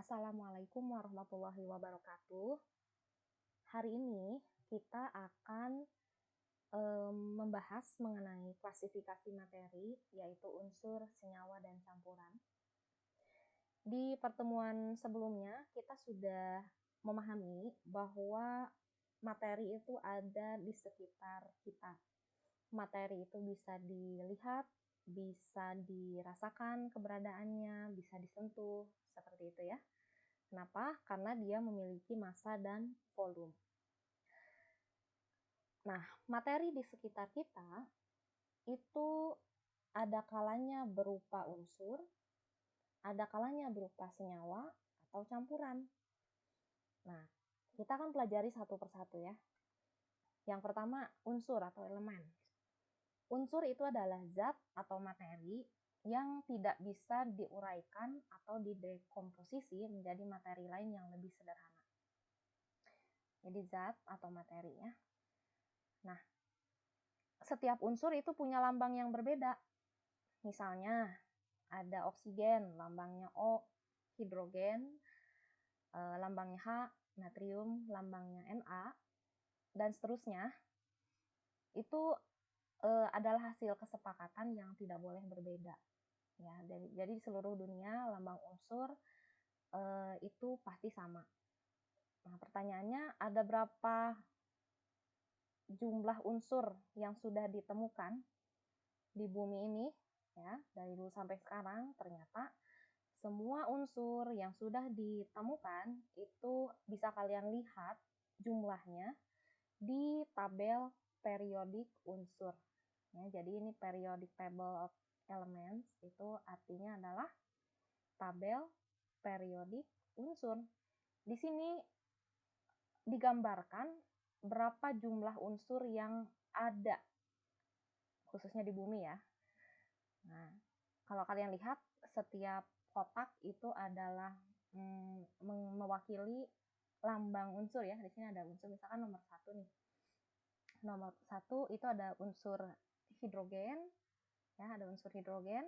Assalamualaikum warahmatullahi wabarakatuh. Hari ini kita akan membahas mengenai klasifikasi materi, yaitu unsur, senyawa, dan campuran. Di pertemuan sebelumnya, kita sudah memahami bahwa materi itu ada di sekitar kita. Materi itu bisa dilihat, bisa dirasakan keberadaannya, bisa disentuh, seperti itu ya. Kenapa? Karena dia memiliki massa dan volume. Nah, materi di sekitar kita itu ada kalanya berupa unsur, ada kalanya berupa senyawa atau campuran. Nah, kita akan pelajari satu persatu ya. Yang pertama, unsur atau elemen. Unsur itu adalah zat atau materi yang tidak bisa diuraikan atau didekomposisi menjadi materi lain yang lebih sederhana. Jadi zat atau materi ya. Nah, setiap unsur itu punya lambang yang berbeda. Misalnya, ada oksigen, lambangnya O, hidrogen, lambangnya H, natrium, lambangnya Na, dan seterusnya. Itu adalah hasil kesepakatan yang tidak boleh berbeda. Ya, jadi di seluruh dunia lambang unsur itu pasti sama. Nah, pertanyaannya, ada berapa jumlah unsur yang sudah ditemukan di bumi ini? Ya, dari dulu sampai sekarang ternyata semua unsur yang sudah ditemukan itu bisa kalian lihat jumlahnya di tabel periodik unsur. Ya, jadi ini periodic table of elements, itu artinya adalah tabel periodik unsur. Di sini digambarkan berapa jumlah unsur yang ada, khususnya di bumi ya. Nah, kalau kalian lihat, setiap kotak itu adalah mewakili lambang unsur ya. Di sini ada unsur, misalkan nomor 1 nih. Nomor 1 itu ada unsur hidrogen, ya, ada unsur hidrogen,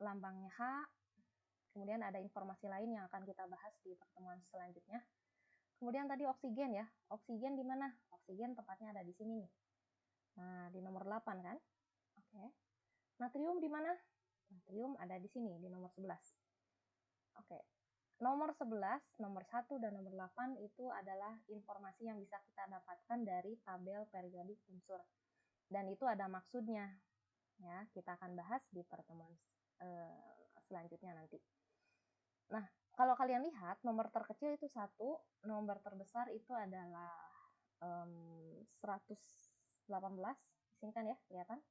lambangnya H. Kemudian ada informasi lain yang akan kita bahas di pertemuan selanjutnya. Kemudian tadi oksigen ya. Oksigen di mana? Oksigen tepatnya ada di sini nih. Nah, di nomor 8 kan? Oke. Natrium di mana? Natrium ada di sini, di nomor 11. Oke. Nomor 11, nomor 1, dan nomor 8 itu adalah informasi yang bisa kita dapatkan dari tabel periodik unsur. Dan itu ada maksudnya. Ya, kita akan bahas di pertemuan selanjutnya nanti. Nah, kalau kalian lihat, nomor terkecil itu 1, nomor terbesar itu adalah 118. Di sini kan ya, kelihatan.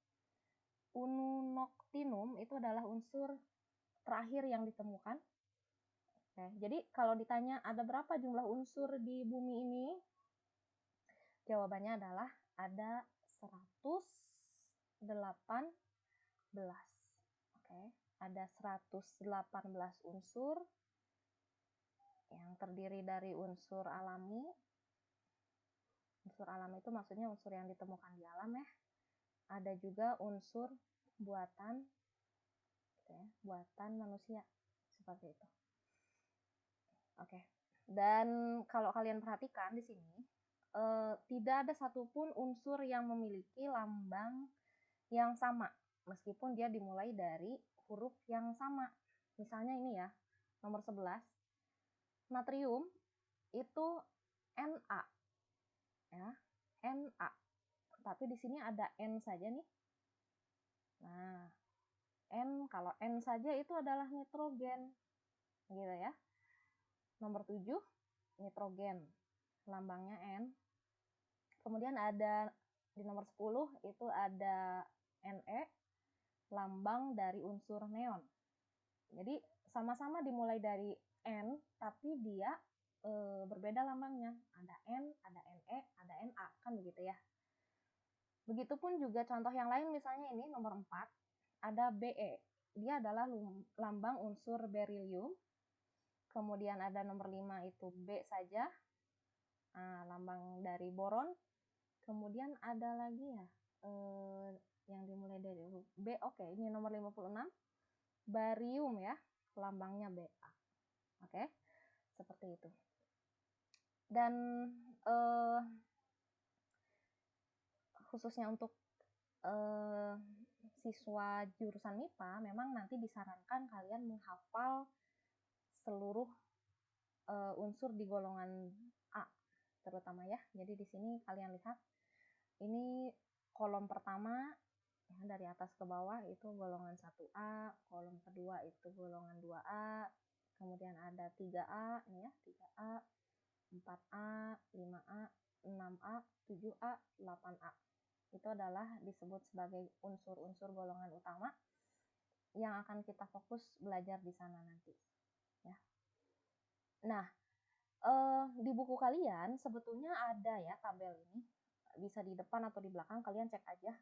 Ununoctinum itu adalah unsur terakhir yang ditemukan. Oke, jadi kalau ditanya ada berapa jumlah unsur di bumi ini, jawabannya adalah ada 118. Oke, ada 118 unsur yang terdiri dari unsur alami. Unsur alami itu maksudnya unsur yang ditemukan di alam ya. Ada juga unsur buatan, ya, buatan manusia, seperti itu. Oke. Dan kalau kalian perhatikan di sini, tidak ada satupun unsur yang memiliki lambang yang sama, meskipun dia dimulai dari huruf yang sama. Misalnya ini ya, nomor 11, natrium itu Na, ya, Na. Tapi di sini ada N saja nih. Nah, kalau N saja itu adalah nitrogen, gitu ya. Nomor 7, nitrogen, lambangnya N. Kemudian ada di nomor 10 itu ada Ne, lambang dari unsur neon. Jadi sama-sama dimulai dari N, tapi dia berbeda lambangnya. Ada N, ada Ne, ada Na, kan begitu ya. Begitupun juga contoh yang lain, misalnya ini nomor 4, ada Be. Dia adalah lambang unsur berilium. Kemudian ada nomor 5 itu B saja, lambang dari boron. Kemudian ada lagi ya, yang dimulai dari B. Oke, ini nomor 56, barium ya, lambangnya Ba. Oke. seperti itu. Dan khususnya untuk siswa jurusan MIPA, memang nanti disarankan kalian menghafal seluruh unsur di golongan A terutama ya. Jadi di sini kalian lihat ini kolom pertama ya, dari atas ke bawah itu golongan 1A, kolom kedua itu golongan 2A, kemudian ada 3A nih ya, 3A, 4A, 5A, 6A, 7A, 8A. Itu adalah disebut sebagai unsur-unsur golongan utama yang akan kita fokus belajar di sana nanti. Ya. Nah, di buku kalian sebetulnya ada ya tabel ini, bisa di depan atau di belakang, kalian cek aja.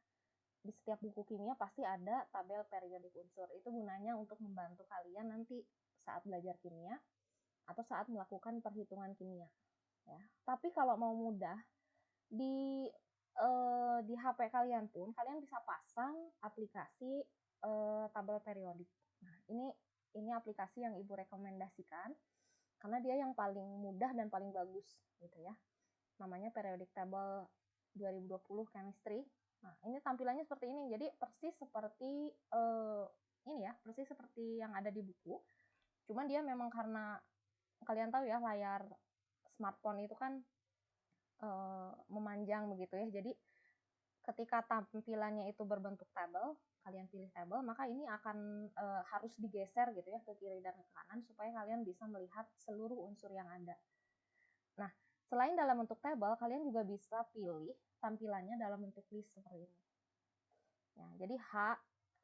Di setiap buku kimia pasti ada tabel periodik unsur. Itu gunanya untuk membantu kalian nanti saat belajar kimia atau saat melakukan perhitungan kimia. Ya. Tapi kalau mau mudah, di HP kalian pun kalian bisa pasang aplikasi tabel periodik. Nah, ini aplikasi yang Ibu rekomendasikan karena dia yang paling mudah dan paling bagus gitu ya. Namanya Periodic Table 2020 Chemistry. Nah, ini tampilannya seperti ini. Jadi persis seperti ini ya, persis seperti yang ada di buku. Cuman dia memang karena kalian tahu ya layar smartphone itu kan memanjang begitu ya. Jadi ketika tampilannya itu berbentuk tabel, kalian pilih tabel, maka ini akan harus digeser gitu ya ke kiri dan ke kanan supaya kalian bisa melihat seluruh unsur yang ada. Nah, selain dalam bentuk tabel, kalian juga bisa pilih tampilannya dalam bentuk list seperti ini. Ya, jadi H,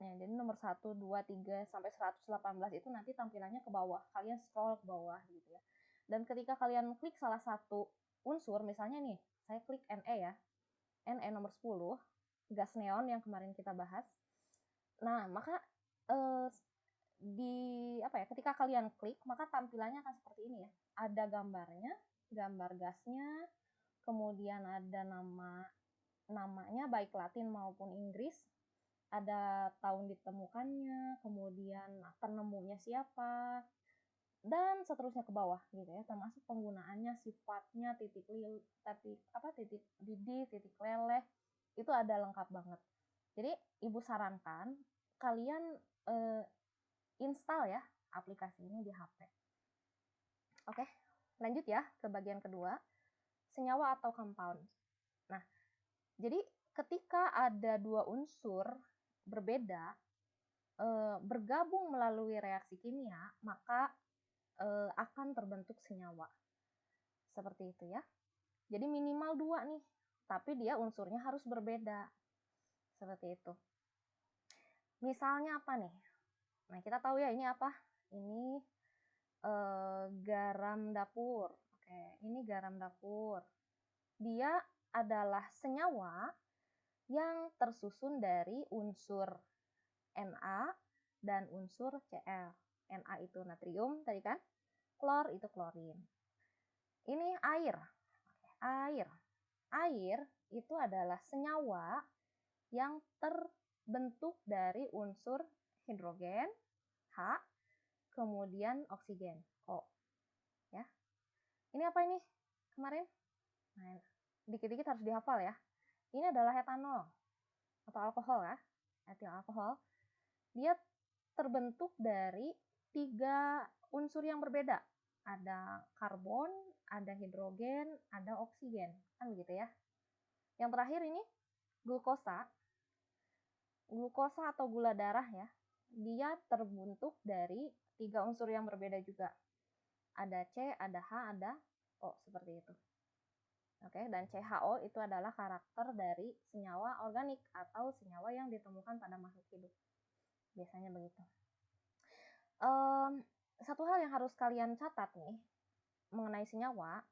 ya, jadi nomor 1, 2, 3, sampai 118 itu nanti tampilannya ke bawah. Kalian scroll ke bawah gitu ya. Dan ketika kalian klik salah satu unsur, misalnya nih, saya klik Ne ya, Ne nomor 10, gas neon yang kemarin kita bahas. Nah, maka ketika kalian klik, maka tampilannya akan seperti ini ya. Ada gambarnya, gambar gasnya, kemudian ada namanya baik Latin maupun Inggris, ada tahun ditemukannya, kemudian penemunya siapa, dan seterusnya ke bawah gitu ya, termasuk penggunaannya, sifatnya, titik didih, titik leleh, itu ada lengkap banget. Jadi Ibu sarankan kalian install ya aplikasi ini di HP. Oke, lanjut ya ke bagian kedua, senyawa atau compound. Nah, jadi ketika ada dua unsur berbeda bergabung melalui reaksi kimia, maka akan terbentuk senyawa. Seperti itu ya. Jadi minimal 2 nih, tapi dia unsurnya harus berbeda. Seperti itu. Misalnya apa nih? Nah, kita tahu ya ini apa? Ini garam dapur. Oke, ini garam dapur. Dia adalah senyawa yang tersusun dari unsur Na dan unsur Cl. Na itu natrium tadi kan, klor itu klorin. Ini air. Air itu adalah senyawa yang terbentuk dari unsur hidrogen H, kemudian oksigen O. Ya. Ini apa ini kemarin? Nah, dikit-dikit harus dihafal ya. Ini adalah etanol atau alkohol ya, etil alkohol. Dia terbentuk dari 3 unsur yang berbeda. Ada karbon, ada hidrogen, ada oksigen. Kan begitu ya. Yang terakhir ini glukosa. Glukosa atau gula darah ya. Dia terbentuk dari 3 unsur yang berbeda juga. Ada C, ada H, ada O, seperti itu. Oke, dan CHO itu adalah karakter dari senyawa organik atau senyawa yang ditemukan pada makhluk hidup. Biasanya begitu. Satu hal yang harus kalian catat nih mengenai senyawa,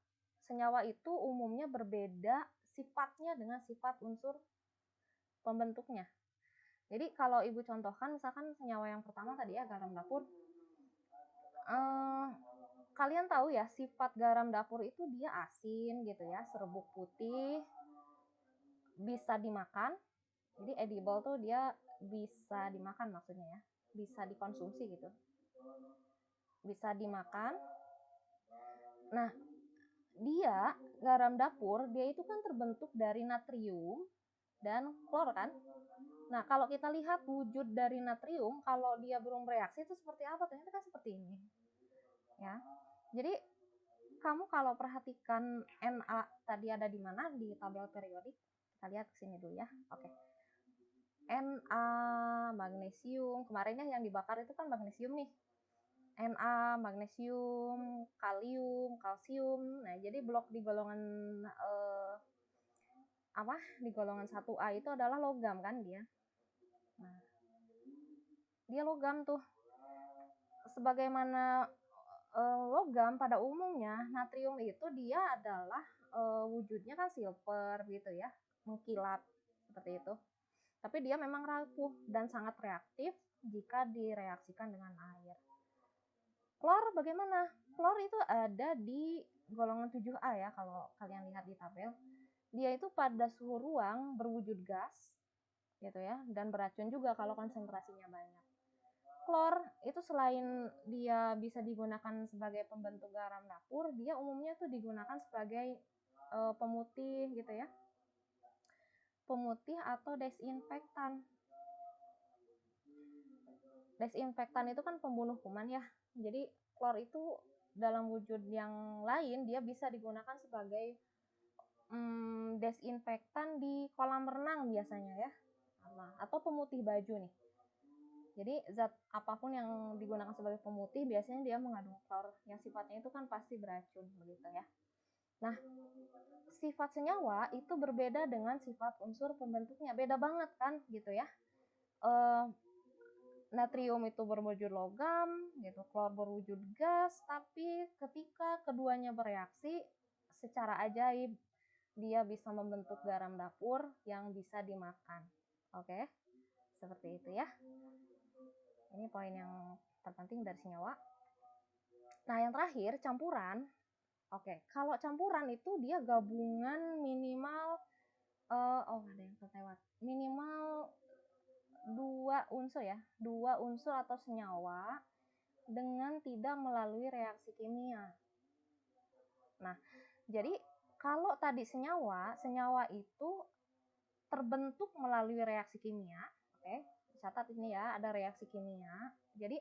senyawa itu umumnya berbeda sifatnya dengan sifat unsur pembentuknya. Jadi kalau Ibu contohkan, misalkan senyawa yang pertama tadi ya, garam dapur. Kalian tahu ya, sifat garam dapur itu dia asin gitu ya, serbuk putih, bisa dimakan. Jadi edible tuh dia bisa dimakan maksudnya ya, bisa dikonsumsi gitu. Bisa dimakan. Nah, dia garam dapur, dia itu kan terbentuk dari natrium dan klor kan. Nah, kalau kita lihat wujud dari natrium, kalau dia belum bereaksi itu seperti apa? Ternyata kan seperti ini. Ya. Jadi kamu kalau perhatikan Na tadi ada di mana di tabel periodik, kita lihat ke sini dulu ya. Oke. Na, magnesium, kemarinnya yang dibakar itu kan magnesium nih. Na, magnesium, kalium, kalsium. Nah, jadi blok di golongan di golongan 1A itu adalah logam kan dia. Nah, dia logam tuh. Sebagaimana logam pada umumnya, natrium itu dia adalah wujudnya kan silver gitu ya, mengkilap seperti itu. Tapi dia memang rapuh dan sangat reaktif jika direaksikan dengan air. Klor bagaimana? Klor itu ada di golongan 7A ya, kalau kalian lihat di tabel. Dia itu pada suhu ruang berwujud gas gitu ya, dan beracun juga kalau konsentrasinya banyak. Klor itu selain dia bisa digunakan sebagai pembentuk garam dapur, dia umumnya tuh digunakan sebagai pemutih gitu ya. Pemutih atau desinfektan. Desinfektan itu kan pembunuh kuman ya. Jadi klor itu dalam wujud yang lain dia bisa digunakan sebagai desinfektan di kolam renang biasanya ya. Atau pemutih baju nih. Jadi zat apapun yang digunakan sebagai pemutih biasanya dia mengandung klor yang sifatnya itu kan pasti beracun begitu ya. Nah, sifat senyawa itu berbeda dengan sifat unsur pembentuknya, beda banget kan gitu ya. Natrium itu berwujud logam, gitu, klor berwujud gas, tapi ketika keduanya bereaksi secara ajaib dia bisa membentuk garam dapur yang bisa dimakan. Oke, seperti itu ya. Ini poin yang terpenting dari senyawa. Nah, yang terakhir campuran. Oke, kalau campuran itu dia gabungan minimal ada yang terlewat. Minimal 2 unsur ya, 2 unsur atau senyawa dengan tidak melalui reaksi kimia. Nah, jadi kalau tadi senyawa itu terbentuk melalui reaksi kimia. Oke, catat ini ya, ada reaksi kimia. Jadi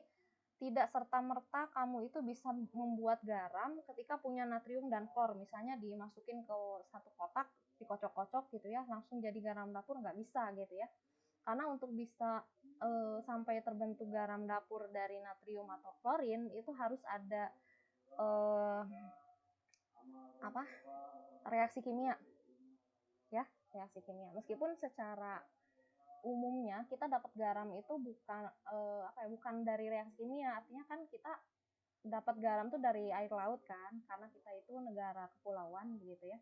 tidak serta-merta kamu itu bisa membuat garam ketika punya natrium dan klor. Misalnya dimasukin ke satu kotak, dikocok-kocok gitu ya, langsung jadi garam dapur, nggak bisa gitu ya. Karena untuk bisa sampai terbentuk garam dapur dari natrium atau klorin itu harus ada reaksi kimia ya, reaksi kimia. Meskipun secara umumnya kita dapat garam itu bukan dari reaksi kimia, artinya kan kita dapat garam tuh dari air laut kan, karena kita itu negara kepulauan begitu ya.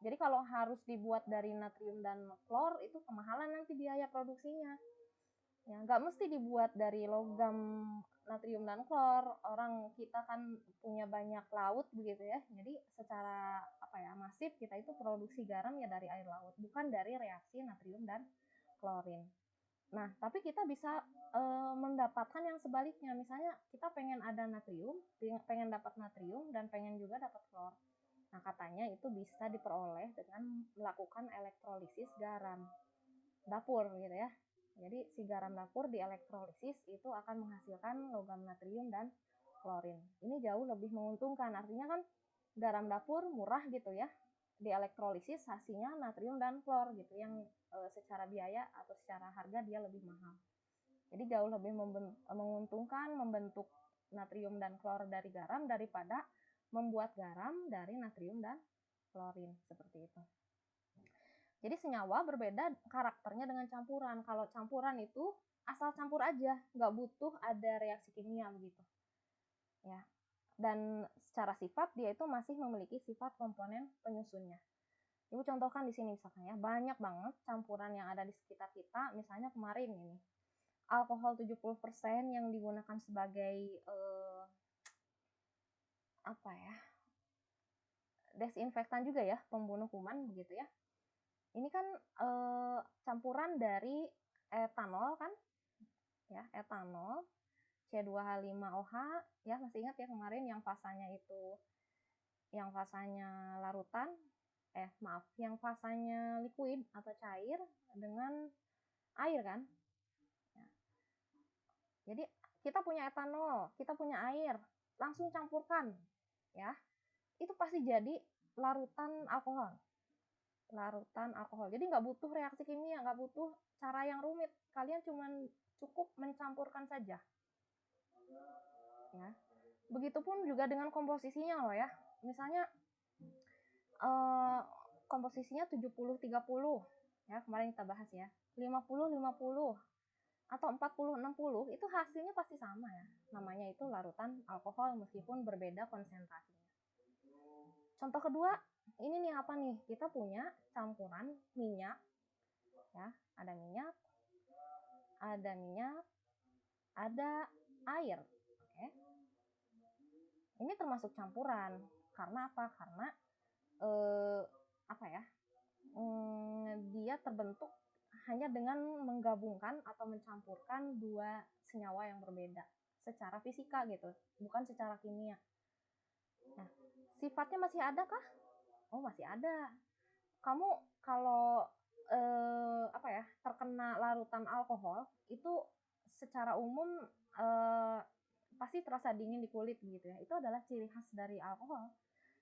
Jadi kalau harus dibuat dari natrium dan klor itu kemahalan nanti biaya produksinya. Ya, nggak mesti dibuat dari logam natrium dan klor. Orang kita kan punya banyak laut begitu ya. Jadi secara masif kita itu produksi garam ya dari air laut, bukan dari reaksi natrium dan klorin. Nah, tapi kita bisa mendapatkan yang sebaliknya. Misalnya kita pengen ada natrium, pengen dapat natrium dan pengen juga dapat klor. Nah, katanya itu bisa diperoleh dengan melakukan elektrolisis garam dapur gitu ya. Jadi si garam dapur dielektrolisis itu akan menghasilkan logam natrium dan klorin. Ini jauh lebih menguntungkan. Artinya kan garam dapur murah gitu ya. Dielektrolisis hasilnya natrium dan klor gitu yang secara biaya atau secara harga dia lebih mahal. Jadi jauh lebih menguntungkan membentuk natrium dan klor dari garam daripada membuat garam dari natrium dan klorin seperti itu. Jadi senyawa berbeda karakternya dengan campuran. Kalau campuran itu asal campur aja, nggak butuh ada reaksi kimia begitu. Ya. Dan secara sifat dia itu masih memiliki sifat komponen penyusunnya. Ibu contohkan di sini misalkan ya, banyak banget campuran yang ada di sekitar kita. Misalnya kemarin ini, alkohol 70% yang digunakan sebagai desinfektan juga ya, pembunuh kuman begitu ya. Ini kan campuran dari etanol kan, ya etanol C2H5OH ya, masih ingat ya kemarin yang fasanya itu yang fasanya larutan, yang fasanya liquid atau cair dengan air kan. Jadi kita punya etanol, kita punya air, langsung campurkan, ya. Itu pasti jadi larutan alkohol. Larutan alkohol. Jadi nggak butuh reaksi kimia, nggak butuh cara yang rumit. Kalian cukup mencampurkan saja. Ya. Begitupun juga dengan komposisinya loh ya. Misalnya komposisinya 70-30. Ya, kemarin kita bahas ya. 50-50 atau 40-60 itu hasilnya pasti sama ya. Namanya itu larutan alkohol meskipun berbeda konsentrasinya. Contoh kedua, ini nih apa nih? Kita punya campuran minyak, ya, ada minyak, ada air. Oke. Ini termasuk campuran. Karena apa? Karena dia terbentuk hanya dengan menggabungkan atau mencampurkan dua senyawa yang berbeda secara fisika gitu, bukan secara kimia. Nah, sifatnya masih ada kah? Oh, masih ada. Kamu kalau terkena larutan alkohol itu secara umum pasti terasa dingin di kulit gitu ya. Itu adalah ciri khas dari alkohol.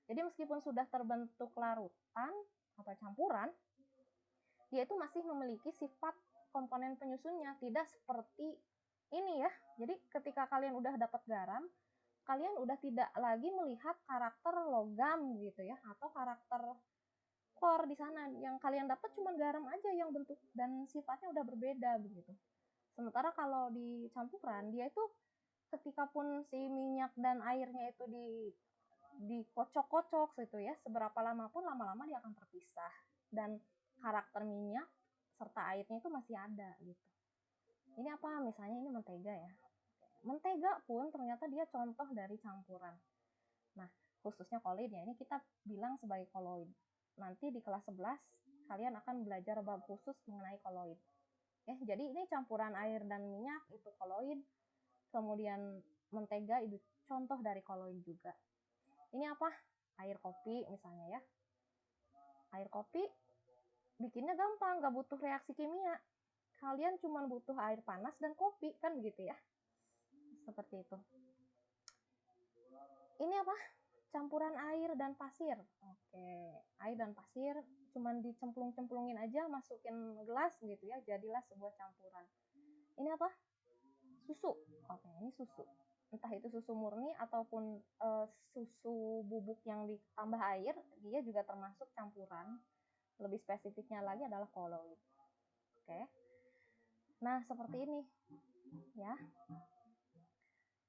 Jadi meskipun sudah terbentuk larutan atau campuran, dia itu masih memiliki sifat komponen penyusunnya, tidak seperti ini ya. Jadi ketika kalian udah dapat garam, kalian udah tidak lagi melihat karakter logam gitu ya, atau karakter klor di sana. Yang kalian dapat cuma garam aja yang bentuk dan sifatnya udah berbeda begitu. Sementara kalau di campuran, dia itu ketika pun si minyak dan airnya itu dikocok-kocok gitu ya, seberapa lama pun lama-lama dia akan terpisah dan karakter minyak serta airnya itu masih ada gitu. Ini apa? Misalnya ini mentega ya. Mentega pun ternyata dia contoh dari campuran. Nah, khususnya koloid ya. Ini kita bilang sebagai koloid. Nanti di kelas 11 kalian akan belajar bab khusus mengenai koloid. Ya, jadi ini campuran air dan minyak itu koloid. Kemudian mentega itu contoh dari koloid juga. Ini apa? Air kopi misalnya ya. Air kopi bikinnya gampang, nggak butuh reaksi kimia. Kalian cuma butuh air panas dan kopi, kan begitu ya. Seperti itu. Ini apa? Campuran air dan pasir. Oke, air dan pasir cuma dicemplung-cemplungin aja, masukin gelas gitu ya, jadilah sebuah campuran. Ini apa? Susu. Oke, ini susu. Entah itu susu murni ataupun susu bubuk yang ditambah air, dia juga termasuk campuran. Lebih spesifiknya lagi adalah koloid. Oke. Nah, seperti ini ya.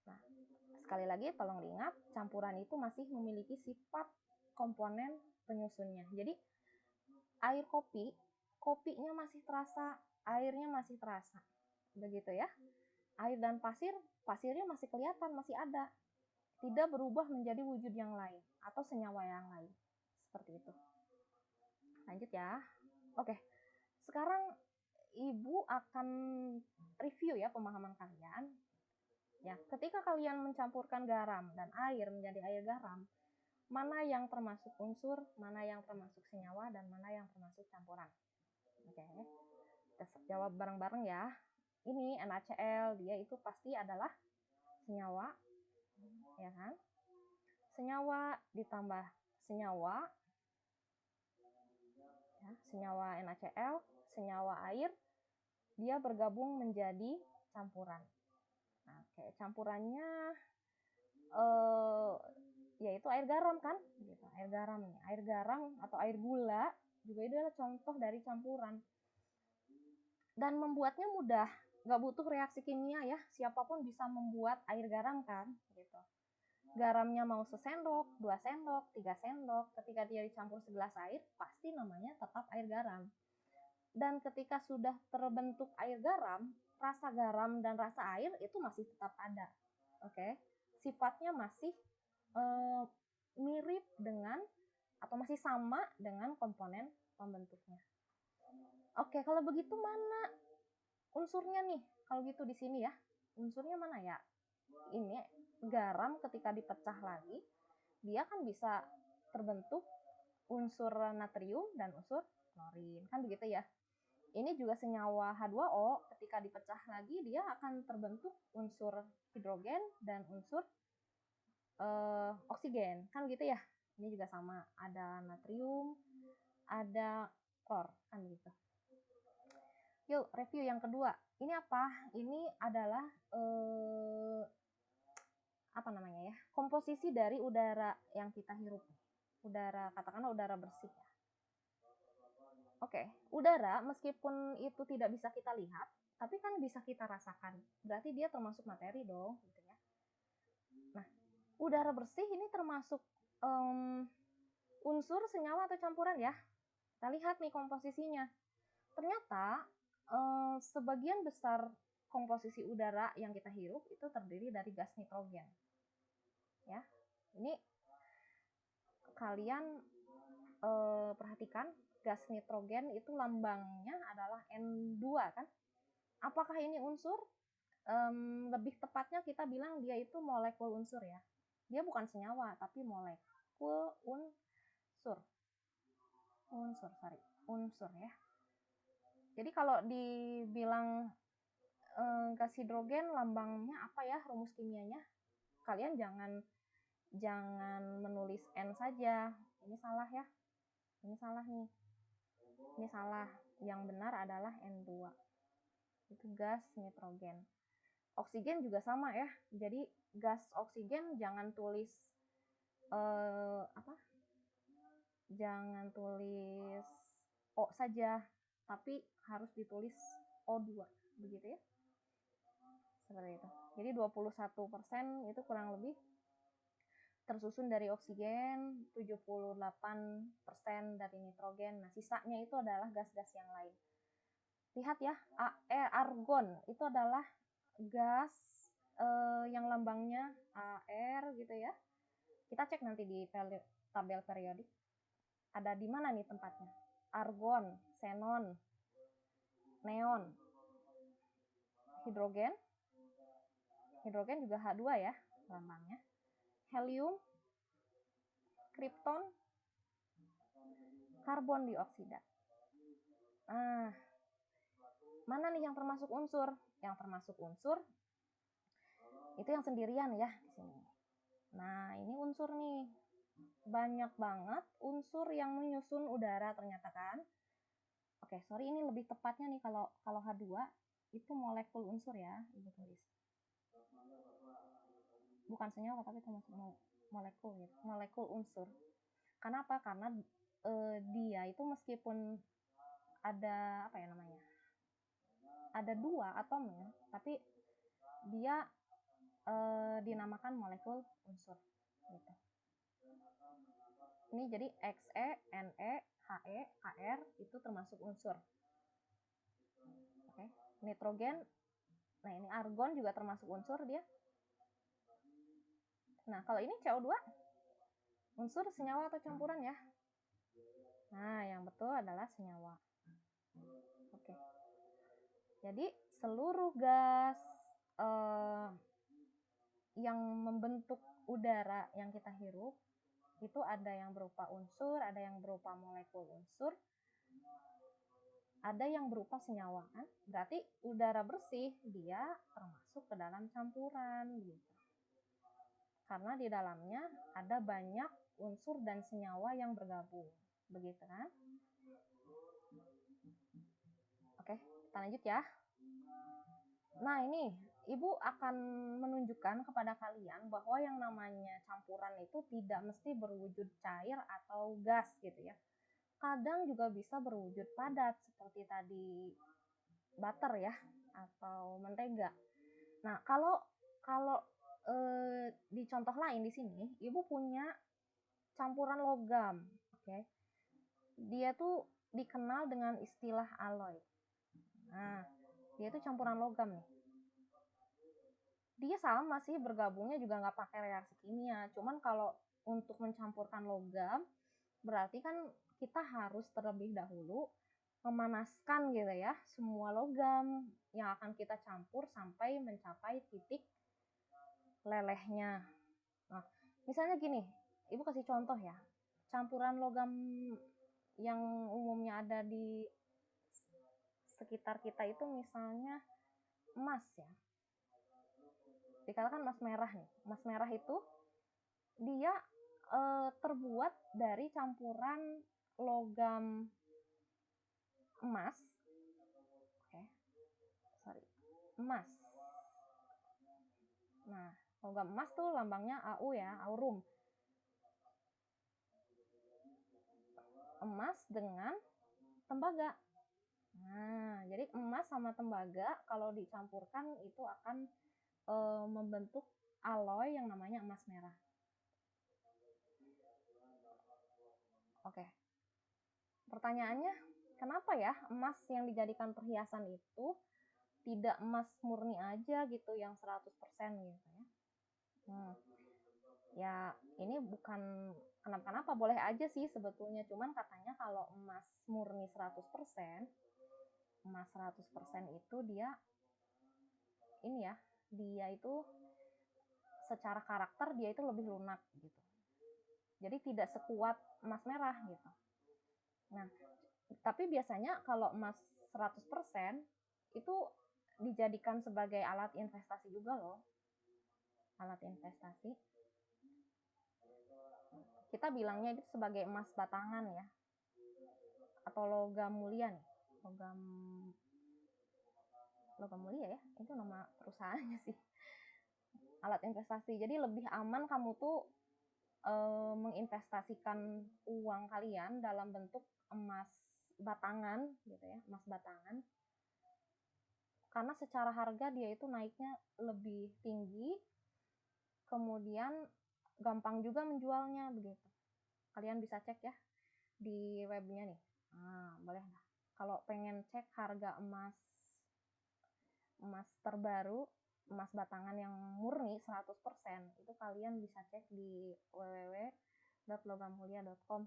Nah, sekali lagi tolong diingat, campuran itu masih memiliki sifat komponen penyusunnya. Jadi air kopi, kopinya masih terasa, airnya masih terasa. Begitu ya. Air dan pasir, pasirnya masih kelihatan, masih ada. Tidak berubah menjadi wujud yang lain atau senyawa yang lain. Seperti itu. Lanjut ya. Oke. Sekarang Ibu akan review ya pemahaman kalian. Ya, ketika kalian mencampurkan garam dan air menjadi air garam, mana yang termasuk unsur, mana yang termasuk senyawa, dan mana yang termasuk campuran. Oke, kita jawab bareng-bareng ya. Ini NaCl, dia itu pasti adalah senyawa, ya kan? Senyawa ditambah senyawa, ya, senyawa NaCl, senyawa air, dia bergabung menjadi campuran. Nah, kayak campurannya yaitu air garam kan, gitu. Air garam nih, air garam atau air gula juga itu adalah contoh dari campuran. Dan membuatnya mudah, nggak butuh reaksi kimia ya. Siapapun bisa membuat air garam kan, gitu. Garamnya mau sesendok, 2 sendok, 3 sendok, ketika dia dicampur segelas air, pasti namanya tetap air garam. Dan ketika sudah terbentuk air garam, rasa garam dan rasa air itu masih tetap ada. Oke, sifatnya masih mirip dengan atau masih sama dengan komponen pembentuknya. Oke, kalau begitu mana unsurnya nih? Kalau gitu di sini ya, unsurnya mana ya? Ini garam ketika dipecah lagi, dia kan bisa terbentuk unsur natrium dan unsur klorin, kan begitu ya. Ini juga senyawa H2O, ketika dipecah lagi dia akan terbentuk unsur hidrogen dan unsur oksigen, kan gitu ya. Ini juga sama, ada natrium, ada klor, kan begitu. Yuk, review yang kedua. Ini apa? Ini adalah apa namanya ya? Komposisi dari udara yang kita hirup. Udara, katakanlah udara bersih. Oke, udara meskipun itu tidak bisa kita lihat, tapi kan bisa kita rasakan. Berarti dia termasuk materi dong, gitu ya. Nah, udara bersih ini termasuk unsur, senyawa atau campuran ya. Kita lihat nih komposisinya. Ternyata sebagian besar komposisi udara yang kita hirup itu terdiri dari gas nitrogen. Ya, ini kalian perhatikan, gas nitrogen itu lambangnya adalah N2 kan. Apakah ini unsur? Lebih tepatnya kita bilang dia itu molekul unsur ya. Dia bukan senyawa tapi molekul unsur. Unsur ya. Jadi kalau dibilang gas hidrogen lambangnya apa ya, rumus kimianya? Kalian jangan menulis N saja. Ini salah ya. Ini salah nih. Ini salah. Yang benar adalah N2. Itu gas nitrogen. Oksigen juga sama ya. Jadi gas oksigen jangan tulis jangan tulis O saja, tapi harus ditulis O2, begitu ya. Seperti itu. Jadi 21% itu kurang lebih tersusun dari oksigen, 78% dari nitrogen. Nah, sisanya itu adalah gas-gas yang lain. Lihat ya, argon itu adalah gas yang lambangnya AR gitu ya. Kita cek nanti di tabel periodik. Ada di mana nih tempatnya? Argon, xenon, neon, hidrogen. Hidrogen juga H2 ya lambangnya. Helium, kripton, karbon dioksida. Nah, mana nih yang termasuk unsur? Yang termasuk unsur itu yang sendirian ya di sini. Nah, ini unsur nih. Banyak banget unsur yang menyusun udara ternyata kan. Oke, sorry ini lebih tepatnya nih kalau H2 itu molekul unsur ya, Ibu tulis. Bukan senyawa tapi termasuk molekul gitu. Molekul unsur. Kenapa? Karena dia itu meskipun ada apa ya namanya? Ada 2 atomnya, tapi dia dinamakan molekul unsur gitu. Ini jadi Xe, Ne, He, Kr itu termasuk unsur. Oke. Nitrogen, nah ini argon juga termasuk unsur dia. Nah, kalau ini CO2 unsur, senyawa atau campuran ya? Nah, yang betul adalah senyawa. Oke. Jadi seluruh gas yang membentuk udara yang kita hirup itu ada yang berupa unsur, ada yang berupa molekul unsur, ada yang berupa senyawa kan. Berarti udara bersih dia termasuk ke dalam campuran gitu. Karena di dalamnya ada banyak unsur dan senyawa yang bergabung. Begitu kan? Oke, kita lanjut ya. Nah, ini Ibu akan menunjukkan kepada kalian bahwa yang namanya campuran itu tidak mesti berwujud cair atau gas gitu ya. Kadang juga bisa berwujud padat seperti tadi butter ya atau mentega. Nah, kalau di contoh lain di sini Ibu punya campuran logam, oke. Dia tuh dikenal dengan istilah alloy. Nah, dia tuh campuran logam nih. Dia sama sih bergabungnya juga nggak pakai reaksi kimia. Cuman kalau untuk mencampurkan logam, berarti kan kita harus terlebih dahulu memanaskan gitu ya semua logam yang akan kita campur sampai mencapai titik lelehnya. Nah, misalnya gini, Ibu kasih contoh ya. campuran logam yang umumnya ada di sekitar kita itu misalnya emas ya. Dikatakan emas merah nih. Emas merah itu dia terbuat dari campuran logam emas. Emas. Nah, logam emas tuh lambangnya AU ya, aurum. Emas dengan tembaga. Nah, jadi emas sama tembaga kalau dicampurkan itu akan membentuk alloy yang namanya emas merah. Oke. Pertanyaannya, kenapa ya emas yang dijadikan perhiasan itu tidak emas murni aja gitu yang 100% gitu ya? Ya, ini bukan kenapa-kenapa, boleh aja sih sebetulnya, cuman katanya kalau emas murni 100%, emas 100% itu dia ini ya, dia itu secara karakter dia itu lebih lunak gitu. Jadi tidak sekuat emas merah gitu. Nah, tapi biasanya kalau emas 100% itu dijadikan sebagai alat investasi juga loh. Alat investasi. Kita bilangnya itu sebagai emas batangan ya. Atau logam mulia nih. Logam mulia ya, itu nama perusahaannya sih. Alat investasi. Jadi lebih aman kamu tuh menginvestasikan uang kalian dalam bentuk emas batangan gitu ya, emas batangan. Karena secara harga dia itu naiknya lebih tinggi, kemudian gampang juga menjualnya begitu. Kalian bisa cek ya di webnya nih. Nah, boleh lah. Kalau pengen cek harga emas terbaru, emas batangan yang murni 100%, itu kalian bisa cek di www.logammulia.com.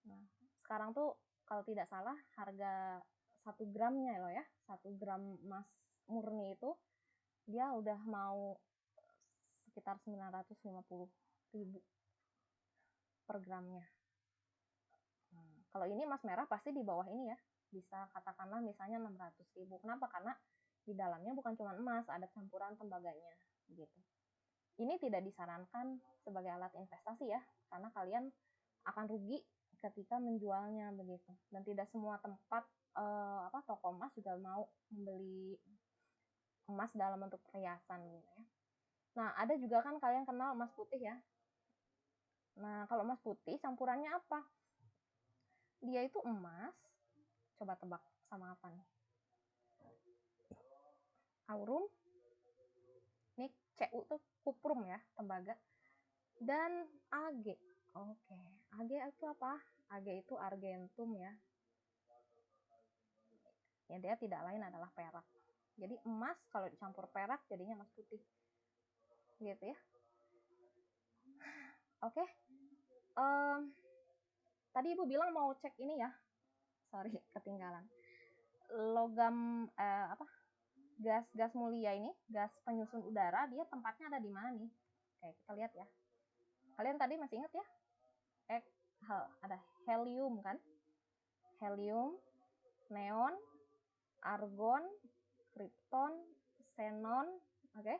Nah, sekarang tuh kalau tidak salah harga 1 gramnya loh ya, 1 gram emas murni itu dia udah mau sekitar 950.000 per gramnya. Kalau ini emas merah pasti di bawah ini ya, bisa katakanlah misalnya 600.000. Kenapa? Karena di dalamnya bukan cuma emas, ada campuran tembaganya gitu. Ini tidak disarankan sebagai alat investasi ya, karena kalian akan rugi ketika menjualnya begitu. Dan tidak semua tempat toko emas juga mau membeli emas dalam bentuk perhiasan gitu ya. Nah, ada juga kan kalian kenal emas putih ya. Nah, kalau emas putih campurannya apa? Dia itu emas, coba tebak sama apa nih? Aurum, ini Cu tuh kuprum ya, tembaga, dan Ag. Oke, Ag itu apa? Ag itu argentum ya. Ya, dia tidak lain adalah perak. Jadi emas kalau dicampur perak jadinya emas putih. Gitu ya. Oke. Tadi Ibu bilang mau cek ini ya. Sorry, ketinggalan. Logam gas mulia ini, gas penyusun udara, dia tempatnya ada di mana nih? Oke, kita lihat ya. Kalian tadi masih ingat ya? Ada helium kan? Helium, neon, argon, krypton, xenon, oke?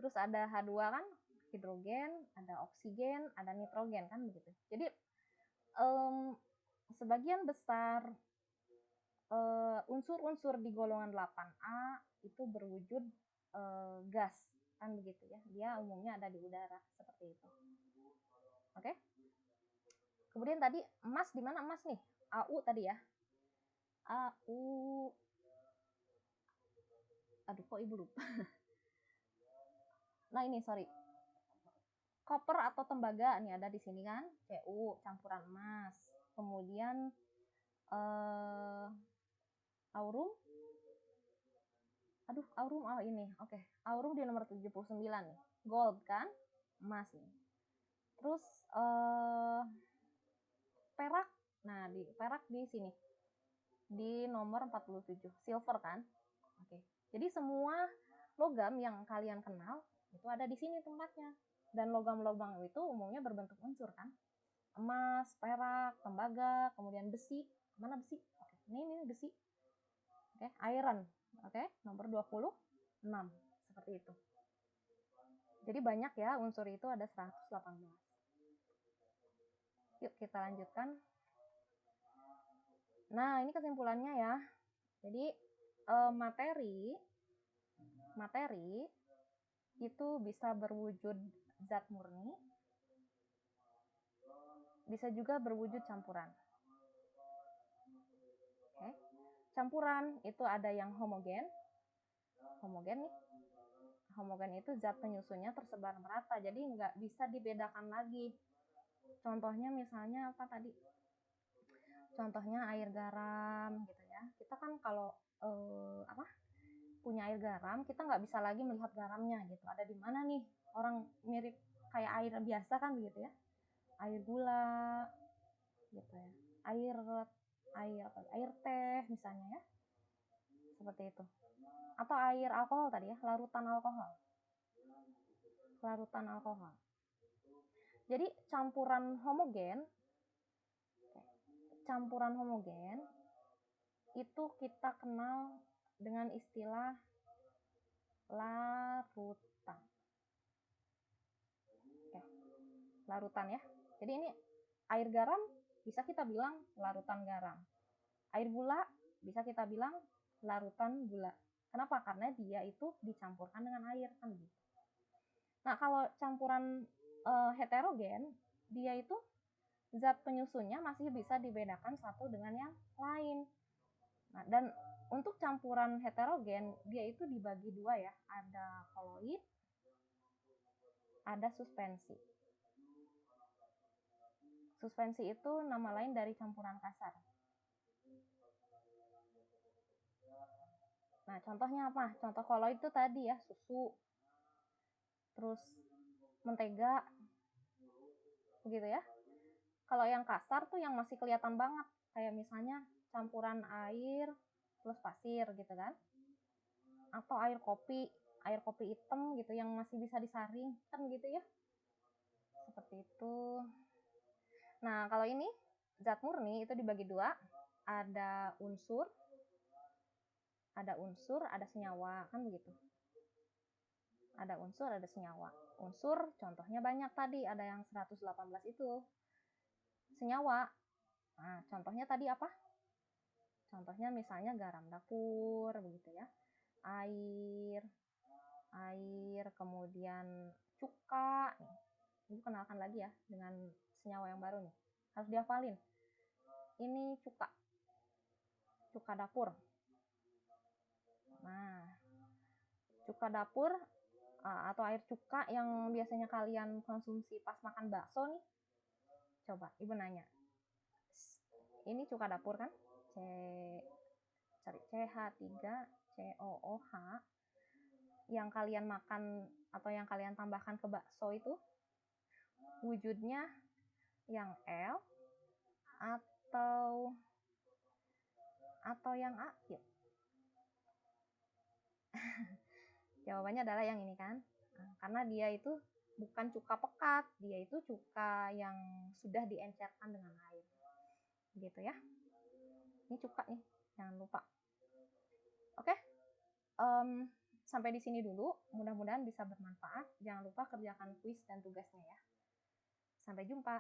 Terus ada H2 kan? Hidrogen, ada oksigen, ada nitrogen kan begitu. Jadi sebagian besar unsur-unsur di golongan 8A itu berwujud gas kan begitu ya. Dia umumnya ada di udara seperti itu. Oke? Kemudian tadi emas, di mana emas nih? AU tadi ya. AU. Aduh, kok Ibu lupa. Nah, ini sorry. Koper atau tembaga nih ada di sini kan? Cu, campuran emas. Kemudian aurum. Aduh, aurum ini. Oke. Aurum di nomor 79 nih. Gold kan? Emas nih. Terus perak. Nah, di perak di sini. Di nomor 47. Silver kan? Oke. Jadi semua logam yang kalian kenal itu ada di sini tempatnya. Dan logam-logam itu umumnya berbentuk unsur kan? emas, perak, tembaga, kemudian besi. Mana besi? Oke, ini besi. Oke, iron. Oke, nomor 26. Seperti itu. Jadi banyak ya, unsur itu ada 118. Yuk kita lanjutkan. Nah, ini kesimpulannya ya. Jadi materi itu bisa berwujud zat murni, bisa juga berwujud campuran. Oke. Campuran itu ada yang homogen. Homogen nih. Homogen itu zat penyusunnya tersebar merata, jadi nggak bisa dibedakan lagi. Contohnya misalnya apa tadi? Contohnya air garam gitu ya. Kita kan kalau punya air garam, kita nggak bisa lagi melihat garamnya gitu. Ada di mana nih? Orang mirip kayak air biasa kan begitu ya. Air gula gitu ya. Air teh misalnya ya. Seperti itu. Atau air alkohol tadi ya, larutan alkohol. Jadi campuran homogen itu kita kenal dengan istilah larutan. Oke. Larutan ya. Jadi ini air garam bisa kita bilang larutan garam. Air gula bisa kita bilang larutan gula. Kenapa? Karena dia itu dicampurkan dengan air kan gitu. Nah, kalau campuran heterogen, dia itu zat penyusunnya masih bisa dibedakan satu dengan yang lain. Nah, dan untuk campuran heterogen, dia itu dibagi dua ya. Ada koloid, ada suspensi. Suspensi itu nama lain dari campuran kasar. Nah, contohnya apa? Contoh koloid itu tadi ya, susu, terus mentega, begitu ya. Kalau yang kasar tuh yang masih kelihatan banget, kayak misalnya campuran air plus pasir gitu kan. Atau air kopi hitam gitu yang masih bisa disaring kan gitu ya. Seperti itu. Nah, kalau ini zat murni itu dibagi dua, ada unsur, ada senyawa kan begitu. Ada unsur, ada senyawa. Unsur contohnya banyak tadi, ada yang 118 itu. Senyawa, nah contohnya tadi apa? Contohnya misalnya garam dapur begitu ya. Air, kemudian cuka. Ini kenalkan lagi ya dengan senyawa yang baru nih. Harus dihafalin. Ini cuka dapur. Nah, cuka dapur atau air cuka yang biasanya kalian konsumsi pas makan bakso nih. Coba ibu nanya. Ini cuka dapur kan? Cari CH3COOH yang kalian makan atau yang kalian tambahkan ke bakso itu wujudnya yang L atau yang A? Yuk. Jawabannya adalah yang ini kan. Nah, karena dia itu bukan cuka pekat, dia itu cuka yang sudah diencerkan dengan air. Gitu ya. Ini cuka nih, jangan lupa. Oke. Sampai di sini dulu. Mudah-mudahan bisa bermanfaat. Jangan lupa kerjakan kuis dan tugasnya ya. Sampai jumpa.